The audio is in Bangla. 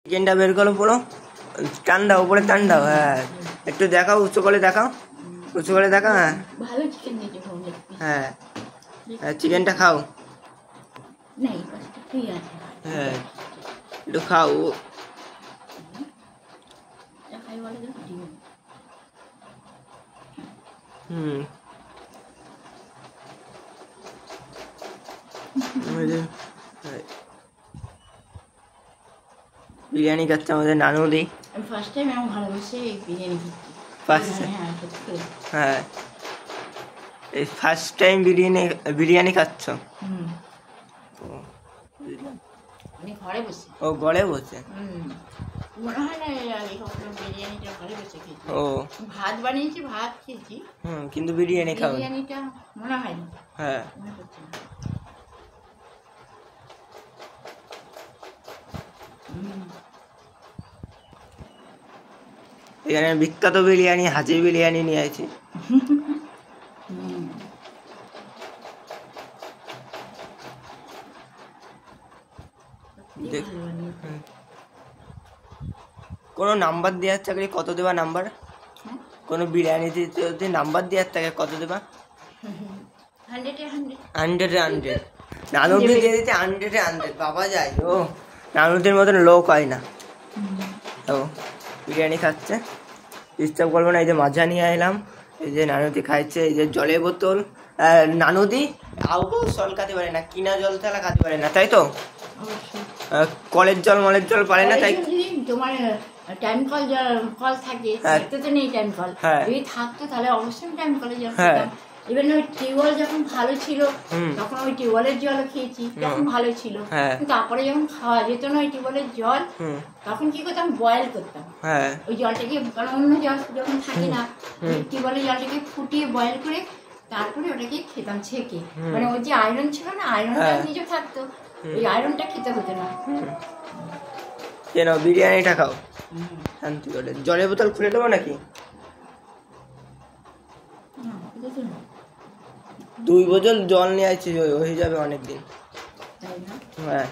চিকেনটা বের করো পুরো টান দাও, উপরে টান দাও। হ্যাঁ একটু দেখাও, উঁচু করে দেখাও, উঁচু করে দেখাও। হ্যাঁ ভালো চিকেন দিয়েছে। হ্যাঁ হ্যাঁ চিকেনটা খাও। হ্যাঁ একটু খাও। হুম বিরিয়ানি খাচ্ছে আমাদের নানুদি। ফার্স্ট টাইম আমি ভালোবেসে বিরিয়ানি খাচ্ছি। হ্যাঁ এই ফার্স্ট টাইম বিরিয়ানি খাচ্ছ? ঘরে বসে। ও ঘরে বসে? মনে হয় না বিরিয়ানিটা ঘরে বসে খেয়েছি। ও ভাত বানিয়েছি, ভাত খেয়েছি। কিন্তু বিরিয়ানি খাও? বিরিয়ানিটা মনে হয় না। হ্যাঁ মনে হচ্ছে না। এখানে বিখ্যাত বিরিয়ানি হাজির বিরিয়ানি নিয়ে আছি। কোনো নাম্বার দেওয়ার থাকলে কত দেবা নাম্বার? কোনো বিরিয়ানিতে যদি নাম্বার দেওয়ার থাকে কত দেবা? 100-100 নানুকে দিয়ে দিতে 100-100 বাবা যায়। ও নানুদের মতন লোক হয় না। ও বিরিয়ানি খাচ্ছে, ডিস্টার্ব করবো না। এই যে মাজা নিয়ে এলাম, এই যে নানুদি খাইছে, এই যে জলের বোতল। নানুদি আউকেও জল খাতে পারে না, কিনা জল ছাড়া খাতে পারে না, তাই তো? কলের জল মলের জল পারে না, তাই তোমার টাইম কল থাকে তো নেই। টাইম কল যদি থাকতো তাহলে অবশ্যই টাইম কলে জল খেতাম। এবার ওই টিউবওয়েল যখন ভালো ছিল তখন ওই টিউবওয়েলের জলও খেয়েছি, তখন ভালো ছিল। তারপরে যখন খাওয়া যেত না ওই টিউবওয়েলের জল, তখন কি করতাম, বয়েল করতাম ওই জলটাকে। অন্য জল যখন থাকে না, টিউবওয়েলের জলটাকে ফুটিয়ে বয়েল করে তারপরে ওটাকে খেতাম ছেঁকে। মানে ওই যে আয়রন ছিল না, আয়রনটা নিজে থাকতো, ওই আয়রনটা খেতে হতো না। কেন বিরিয়ানিটা খাও শান্তি করে। জলের বোতল খুলে দেবো নাকি? 2 বোতল জল নিয়ে আসছি, হয়ে যাবে অনেকদিন। হ্যাঁ